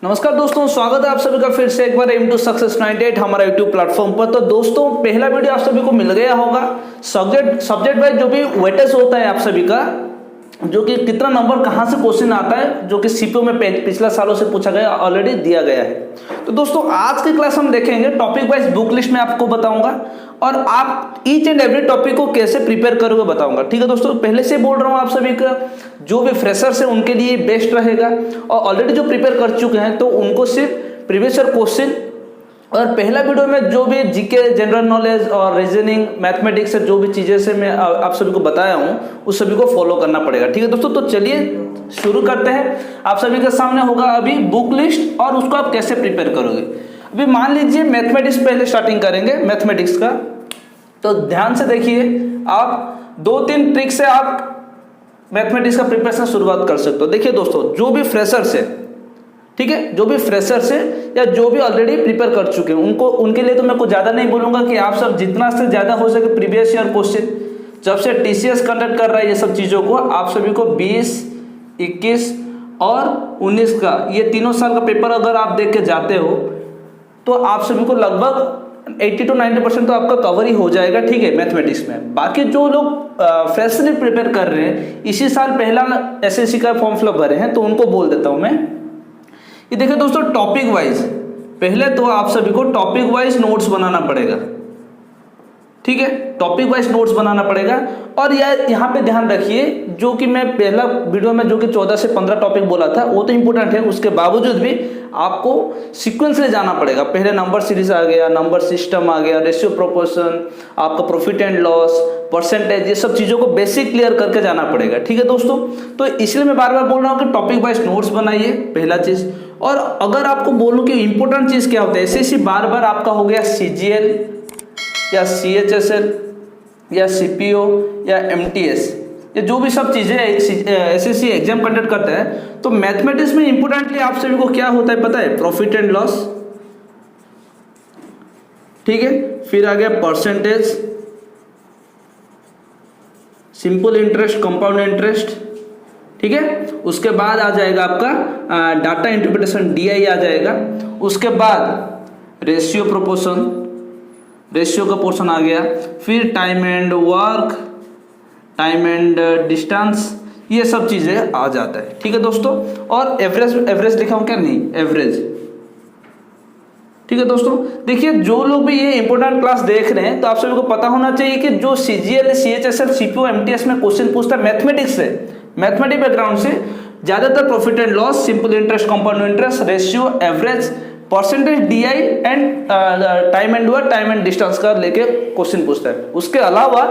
नमस्कार दोस्तों, स्वागत है आप सभी का फिर से एक बार एम टू सक्सेस 98 हमारा यूट्यूब प्लेटफॉर्म पर। तो दोस्तों, पहला वीडियो आप सभी को मिल गया होगा सब्जेक्ट वाइज जो भी वेटेज होता है आप सभी का, जो कि कितना नंबर कहाँ से क्वेश्चन आता है, जो कि सीपीओ में पिछला सालों से पूछा गया, ऑलरेडी दिया गया है। तो दोस्तों, आज की क्लास हम देखेंगे टॉपिक वाइज बुक लिस्ट में आपको बताऊंगा और आप ईच एंड एवरी टॉपिक को कैसे प्रिपेयर करोगे बताऊंगा। ठीक है दोस्तों, पहले से बोल रहा हूँ आप सभी का जो भी फ्रेशर्स है उनके लिए बेस्ट रहेगा, और ऑलरेडी जो प्रिपेयर कर चुके हैं तो उनको सिर्फ प्रीवियस ईयर क्वेश्चन और पहला वीडियो में जो भी जीके, जनरल नॉलेज और रीजनिंग, मैथमेटिक्स से जो भी चीज़ें से मैं आप सभी को बताया हूँ उस सभी को फॉलो करना पड़ेगा। ठीक है दोस्तों, तो चलिए शुरू करते हैं। आप सभी के सामने होगा अभी बुक लिस्ट और उसको आप कैसे प्रिपेयर करोगे। अभी मान लीजिए मैथमेटिक्स पहले स्टार्टिंग करेंगे मैथमेटिक्स का, तो ध्यान से देखिए, आप 2-3 ट्रिक से आप मैथमेटिक्स का प्रिपरेशन शुरुआत कर सकते हो। देखिए दोस्तों, जो भी फ्रेशर्स है, ठीक है, जो भी फ्रेशर्स है या जो भी ऑलरेडी प्रिपेयर कर चुके हैं उनके लिए तो मैं कुछ ज़्यादा नहीं बोलूँगा कि आप सब जितना से ज़्यादा हो सके प्रीवियस ईयर क्वेश्चन, जब से टीसीएस कंडक्ट कर रहा है ये सब चीज़ों को, आप सभी को 20, 21 और 19 का ये तीनों साल का पेपर अगर आप देख के जाते हो तो आप सभी को लगभग 80 to 90% तो आपका कवर ही हो जाएगा। ठीक है, मैथमेटिक्स में। बाकी जो लोग फ्रेशली प्रिपेयर कर रहे हैं, इसी साल पहला एसएससी का फॉर्म फिलअप भरे हैं, तो उनको बोल देता हूँ मैं। ये देखिए दोस्तों, टॉपिक वाइज पहले तो आप सभी को टॉपिक वाइज नोट्स बनाना पड़ेगा। ठीक है, टॉपिक वाइज नोट्स बनाना पड़ेगा। और यहाँ पे ध्यान रखिए, जो कि मैं पहला वीडियो में जो कि 14 से 15 टॉपिक बोला था वो तो इंपॉर्टेंट है, उसके बावजूद भी आपको सीक्वेंस से जाना पड़ेगा। पहले नंबर सीरीज आ गया, नंबर सिस्टम आ गया, रेशियो प्रोपोर्शन, आपका प्रॉफिट एंड लॉस, परसेंटेज, ये सब चीज़ों को बेसिक क्लियर करके जाना पड़ेगा। ठीक है दोस्तों, तो इसलिए मैं बार बार बोल रहा हूँ कि टॉपिक वाइज नोट्स बनाइए, पहला चीज़। और अगर आपको बोलूँ कि इंपॉर्टेंट चीज़ क्या होता है, एसएससी बार बार आपका हो गया सीजीएल या सीएचएसएल या सीपीओ या एमटीएस, ये जो भी सब चीज़ें एसएससी एग्जाम कंडक्ट करता है, तो मैथमेटिक्स में इंपॉर्टेंटली आप सभी को क्या होता है पता है? प्रॉफिट एंड लॉस, ठीक है, फिर आ गया percentage, simple interest, compound interest, ठीक है, उसके बाद आ जाएगा आपका डाटा इंटरप्रिटेशन, डीआई आ जाएगा, उसके बाद रेशियो प्रोपोर्शन, रेशियो का पोर्शन आ गया, फिर time and work, time and distance, ये सब चीज़ें आ जाता है। ठीक है दोस्तों, और एवरेज लिखा हूँ क्या? नहीं, एवरेज। ठीक है दोस्तों, देखिए जो लोग भी ये इंपॉर्टेंट क्लास देख रहे हैं तो आप सभी को पता होना चाहिए कि जो सीजीएल, सीएचएसएल, सीपीओ, एमटीएस में क्वेश्चन पूछता है मैथमेटिक्स से, मैथमेटिक्स बैकग्राउंड से, ज़्यादातर profit and loss, simple interest, compound interest, ratio, average, percentage, DI and time and work, time and distance का लेके क्वेश्चन पूछता है। उसके अलावा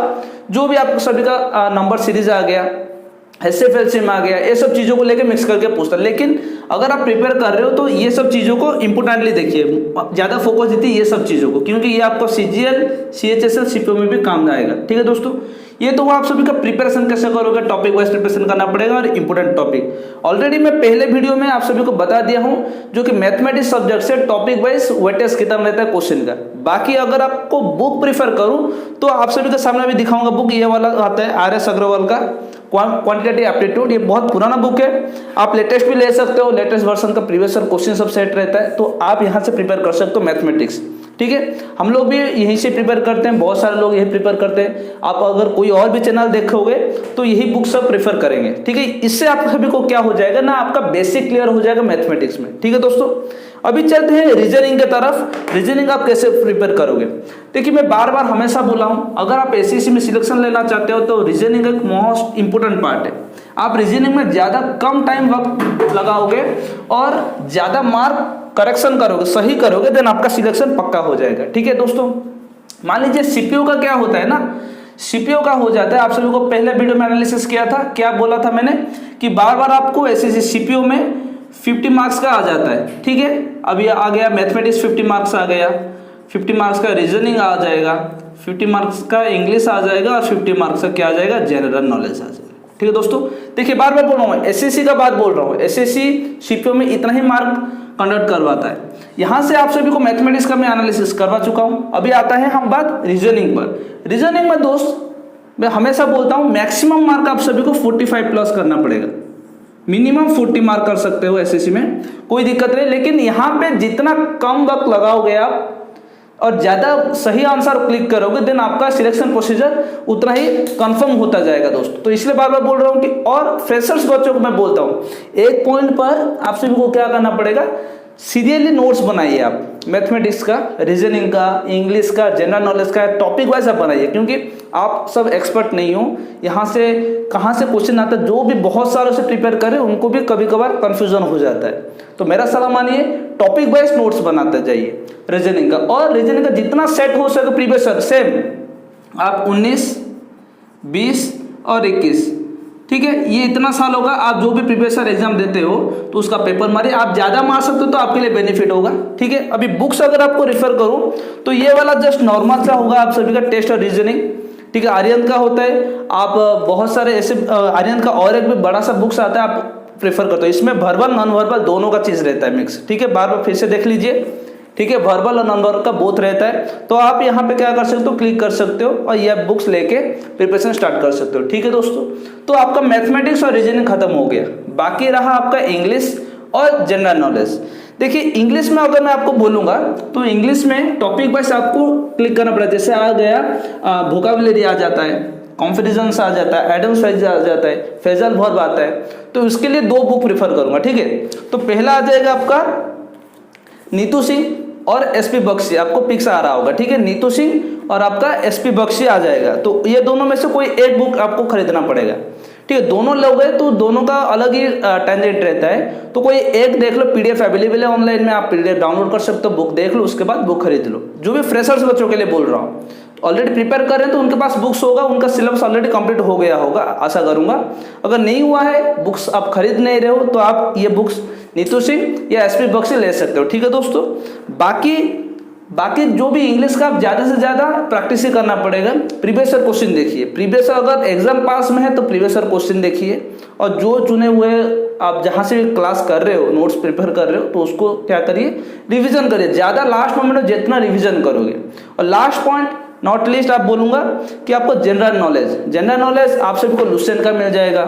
जो भी आपको सभी का नंबर सीरीज आ गया, एसएफएलसीएम आ गया, ये सब चीज़ों को लेके मिक्स करके पूछता है। लेकिन अगर आप प्रिपेयर कर रहे हो तो ये सब चीज़ों को इंपोर्टेंटली देखिए, ज़्यादा फोकस दीजिए ये सब चीज़ों को, क्योंकि ये आपको सीजीएल, सीएचएसएल, सीपीओ में भी काम आएगा। ठीक है दोस्तों, ये तो आप सभी का प्रिपरेशन कैसे करोगे, टॉपिक वाइज प्रिपरेशन करना पड़ेगा। और इंपॉर्टेंट टॉपिक ऑलरेडी मैं पहले वीडियो में आप सभी को बता दिया हूं, जो कि मैथमेटिक्स सब्जेक्ट से टॉपिक वाइज वेटेज कितना रहता है क्वेश्चन का। बाकी अगर आपको बुक प्रीफर करूं तो आप सभी के सामने भी दिखाऊंगा बुक, ये वाला आता है आर.एस. अग्रवाल का क्वांटिटेटिव एप्टीट्यूड। ये बहुत पुराना बुक है, आप लेटेस्ट भी ले सकते हो, लेटेस्ट वर्जन का प्रीवियस ईयर क्वेश्चन सब सेट रहता है, तो आप यहाँ से प्रिपेयर कर सकते हो मैथमेटिक्स। ठीक है, हम लोग भी यहीं से प्रिपेयर करते हैं, बहुत सारे लोग यही प्रिपेयर करते हैं। आप अगर कोई और भी चैनल देखोगे तो यही बुक सब प्रेफर करेंगे। ठीक है, इससे आप सभी को क्या हो जाएगा ना, आपका बेसिक क्लियर हो जाएगा मैथमेटिक्स में। ठीक है दोस्तों, अभी चलते हैं रीजनिंग के तरफ। रीजनिंग आप कैसे प्रिपेयर करोगे? देखिए, मैं बार बार हमेशा बोला हूँ, अगर आप एसएससी में सिलेक्शन लेना चाहते हो तो रीजनिंग एक मोस्ट इंपोर्टेंट पार्ट है। आप रीजनिंग में ज़्यादा कम टाइम वक्त लगाओगे और ज़्यादा मार्क करेक्शन करोगे, सही करोगे, देन आपका सिलेक्शन पक्का हो जाएगा। ठीक है दोस्तों, मान लीजिए सीपीओ का क्या होता है ना, सीपीओ का हो जाता है, आप सभी को पहले वीडियो में एनालिसिस किया था, क्या बोला था मैंने कि बार बार आपको एसएससी सीपीओ में 50 मार्क्स का आ जाता है। ठीक है, अब ये आ गया मैथमेटिक्स 50 मार्क्स आ गया, 50 मार्क्स का रीजनिंग आ जाएगा, 50 मार्क्स का इंग्लिश आ जाएगा, और 50 मार्क्स का क्या आ जाएगा? जनरल नॉलेज आ जाएगा। ठीक है दोस्तों, देखिए बार बार बोल रहा हूँ, एसएससी का बात बोल रहा हूँ, एसएससी सीपीओ में इतना ही मार्क कंडक्ट करवाता है। यहाँ से आप सभी को मैथमेटिक्स का मैं एनालिसिस करवा चुका हूँ। अभी आता है हम बात रीजनिंग पर। रीजनिंग में दोस्त मैं हमेशा बोलता हूँ मैक्सिमम मार्क आप सभी को 45 प्लस करना पड़ेगा। मिनिमम 40 मार्क कर सकते हो एसएससी में, कोई दिक्कत नहीं। लेकिन यहाँ पे जितना कम वक्त लगाओगे आप और ज़्यादा सही आंसर क्लिक करोगे देन आपका सिलेक्शन प्रोसीजर उतना ही कंफर्म होता जाएगा दोस्तों। तो इसलिए बार बार बोल रहा हूँ कि, और फ्रेशर्स बच्चों को मैं बोलता हूँ एक पॉइंट पर आप सभी को क्या करना पड़ेगा, सीरियली नोट्स बनाइए आप, मैथमेटिक्स का, रीजनिंग का, इंग्लिश का, जनरल नॉलेज का, टॉपिक वाइज आप बनाइए, क्योंकि आप सब एक्सपर्ट नहीं हो। यहाँ से कहाँ से क्वेश्चन आता है, जो भी बहुत सालों से प्रिपेयर करें उनको भी कभी कभार कन्फ्यूजन हो जाता है। तो मेरा सलाह मानिए टॉपिक वाइज नोट्स बनाते जाइए रीजनिंग का, और रीजनिंग का जितना सेट हो सके प्रीवियस सेम आप 19, 20 और 21, ठीक है, ये इतना साल होगा आप जो भी प्रीवियस एग्जाम देते हो तो उसका पेपर मारिए। आप ज़्यादा मार सकते हो तो आपके लिए बेनिफिट होगा, ठीक है। अभी बुक्स अगर आपको रेफर करूँ तो ये वाला जस्ट नॉर्मल सा होगा आप सभी का टेस्ट और रीजनिंग, ठीक है। आर्यन का होता है, आप बहुत सारे ऐसे आर्यन का और एक भी बड़ा सा बुक्स आता है आप प्रेफर करते हो, इसमें वर्बल नॉन वर्बल दोनों का चीज़ रहता है मिक्स, ठीक है। बार बार फिर से देख लीजिए, ठीक है, वर्बल और नॉन वर्बल का बोथ रहता है। तो आप यहाँ पे क्या कर सकते हो, क्लिक कर सकते हो और ये बुक्स लेके प्रिपरेशन स्टार्ट कर सकते हो, ठीक है दोस्तों। तो आपका मैथमेटिक्स और रीजनिंग खत्म हो गया, बाकी रहा आपका इंग्लिश और जनरल नॉलेज। देखिए इंग्लिश में अगर मैं आपको बोलूँगा तो इंग्लिश में टॉपिक वाइज आपको क्लिक करना पड़ेगा। जैसे आ गया वोकैबुलरी आ जाता है, कॉन्फिडेंस आ जाता है, एडम्स फ्रेज आ जाता है, फ्रेजल वर्ब आता है, तो इसके लिए 2 बुक प्रेफर करूँगा, ठीक है। तो पहला आ जाएगा आपका नीतू सिंह और एसपी बख्शी, आपको पिक्स आ रहा होगा, ठीक है, नीतू सिंह और आपका एसपी बख्शी आ जाएगा। तो ये दोनों में से कोई एक बुक आपको खरीदना पड़ेगा, ठीक है। दोनों लोगे तो दोनों का अलग ही टेंजेंट रहता है, तो कोई एक देख लो, पीडीएफ अवेलेबल है ऑनलाइन में, आप पीडीएफ डाउनलोड कर सकते हो, बुक देख लो, उसके बाद बुक खरीद लो। जो भी फ्रेशर्स बच्चों के लिए बोल रहा हूँ, ऑलरेडी प्रिपेयर कर रहे हैं तो उनके पास बुक्स होगा, उनका सिलेबस ऑलरेडी कंप्लीट हो गया होगा, आशा करूंगा। अगर नहीं हुआ है, बुक्स आप खरीद नहीं रहे हो, तो आप ये बुक्स नीतू सिंह या एसपी बख्शी ले सकते हो, ठीक है दोस्तों। बाकी जो भी इंग्लिश का आप ज़्यादा से ज़्यादा प्रैक्टिस ही करना पड़ेगा। प्रीवियस ईयर क्वेश्चन देखिए, प्रीवियस अगर एग्जाम पास में है तो प्रीवियस ईयर क्वेश्चन देखिए, और जो चुने हुए आप जहाँ से क्लास कर रहे हो, नोट्स प्रिपेयर कर रहे हो, तो उसको क्या करिए, रिविजन करिए, ज़्यादा लास्ट मोमेंट में जितना रिविजन करोगे। और लास्ट पॉइंट नॉट लीस्ट आप बोलूँगा कि आपको जनरल नॉलेज आप सभी को लुसेंट का मिल जाएगा,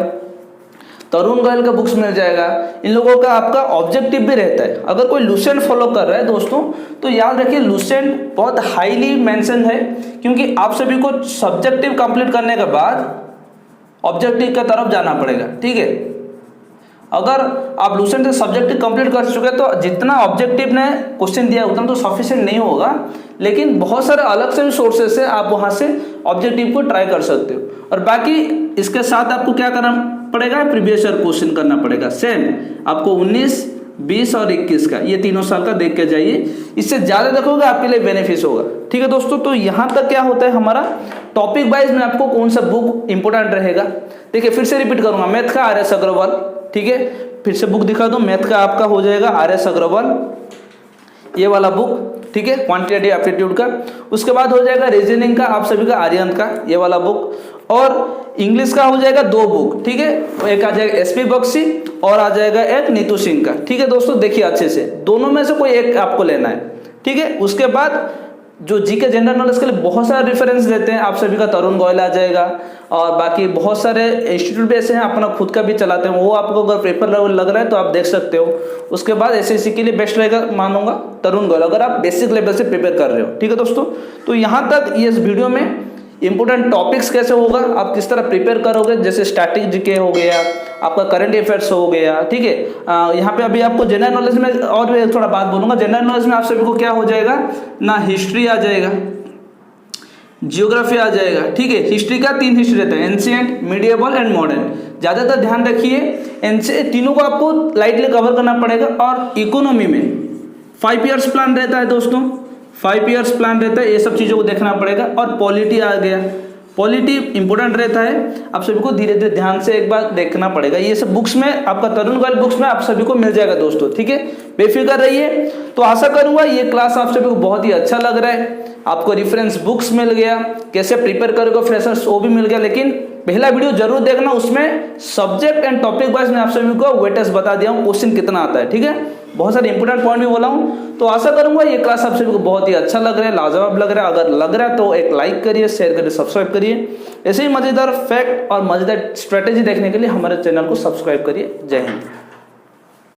तरुण गोयल का बुक्स मिल जाएगा। इन लोगों का आपका ऑब्जेक्टिव भी रहता है। अगर कोई लुसेंट फॉलो कर रहा है दोस्तों तो याद रखिए लुसेंट बहुत हाईली मेंशन है, क्योंकि आप सभी को सब्जेक्टिव कंप्लीट करने के बाद ऑब्जेक्टिव की तरफ जाना पड़ेगा, ठीक है। अगर आप लुसेंट से सब्जेक्टिव कंप्लीट कर चुके तो जितना ऑब्जेक्टिव ने क्वेश्चन दिया उतना तो सफिशिएंट नहीं होगा, लेकिन बहुत सारे अलग से भी सोर्सेस से आप वहां से ऑब्जेक्टिव को ट्राई कर सकते हो। और बाकी इसके साथ आपको क्या करना पड़ेगा, प्रीवियस ईयर क्वेश्चन करना पड़ेगा सेम आपको 19, 20 और 21 का, ये तीनों साल का देख के जाइए। इससे ज़्यादा देखोगे आपके लिए बेनिफिट होगा, ठीक है दोस्तों। तो यहाँ तक क्या होता है हमारा टॉपिक वाइज में आपको कौन सा बुक इंपॉर्टेंट रहेगा। देखिए फिर से रिपीट करूँगा, मैथ का आर.एस. अग्रवाल, ठीक है, फिर से बुक दिखा दो, मैथ का आपका हो जाएगा आर.एस. अग्रवाल ये वाला बुक, ठीक है, क्वांटिटेटिव एप्टीट्यूड का। उसके बाद हो जाएगा रीजनिंग का आप सभी का आर्यन का ये वाला बुक, और इंग्लिश का हो जाएगा 2 बुक, ठीक है, एक आ जाएगा एसपी बख्शी और आ जाएगा एक नीतू सिंह का, ठीक है दोस्तों। देखिए अच्छे से दोनों में से कोई एक आपको लेना है, ठीक है। उसके बाद जो जीके जनरल नॉलेज के लिए बहुत सारे रेफरेंस देते हैं आप सभी का, तरुण गोयल आ जाएगा, और बाकी बहुत सारे इंस्टीट्यूट भी ऐसे हैं अपना खुद का भी चलाते हैं, वो आपको अगर पेपर लग रहा है तो आप देख सकते हो। उसके बाद एसएससी के लिए बेस्ट रहेगा मानूंगा तरुण गोयल, अगर आप बेसिक लेवल से प्रिपेयर कर रहे हो, ठीक है दोस्तों। तो यहाँ तक ये इस वीडियो में इंपोर्टेंट टॉपिक्स कैसे होगा, आप किस तरह प्रिपेयर करोगे, जैसे स्टैटिक जीके हो गया, आपका करंट अफेयर्स हो गया, ठीक है। यहाँ पे अभी आपको जनरल नॉलेज में और भी थोड़ा बात बोलूँगा। जनरल नॉलेज में आप सभी को क्या हो जाएगा ना, हिस्ट्री आ जाएगा, जियोग्राफी आ जाएगा, ठीक है। हिस्ट्री का 3 हिस्ट्री रहता है, एंशिएंट, मीडिएवल एंड मॉडर्न। ज़्यादातर ध्यान रखिए तीनों को आपको लाइटली कवर करना पड़ेगा। और इकोनॉमी में 5 ईयर्स प्लान रहता है दोस्तों, 5 ईयर्स प्लान रहता है, ये सब चीज़ों को देखना पड़ेगा। और पॉलिटी आ गया, पॉलिटी इंपॉर्टेंट रहता है, आप सभी को धीरे धीरे ध्यान से एक बार देखना पड़ेगा। ये सब बुक्स में आपका तरुण गोयल बुक्स में आप सभी को मिल जाएगा दोस्तों, ठीक है, बेफिक्र रहिए। तो आशा करूंगा ये क्लास आप सभी को बहुत ही अच्छा लग रहा है, आपको रेफरेंस बुक्स मिल गया, कैसे प्रिपेयर करोगे फ्रेशर्स वो भी मिल गया। लेकिन पहला वीडियो जरूर देखना, उसमें सब्जेक्ट एंड टॉपिक वाइज मैं आप सभी को वेटेज बता दिया हूँ, क्वेश्चन कितना आता है, ठीक है। बहुत सारे इंपोर्टेंट पॉइंट भी बोला हूँ। तो आशा करूंगा ये क्लास आप सभी को बहुत ही अच्छा लग रहा है, लाजवाब लग रहा है। अगर लग रहा है तो एक लाइक करिए, शेयर करिए, सब्सक्राइब करिए। ऐसे ही मजेदार फैक्ट और मजेदार स्ट्रेटेजी देखने के लिए हमारे चैनल को सब्सक्राइब करिए। जय हिंद।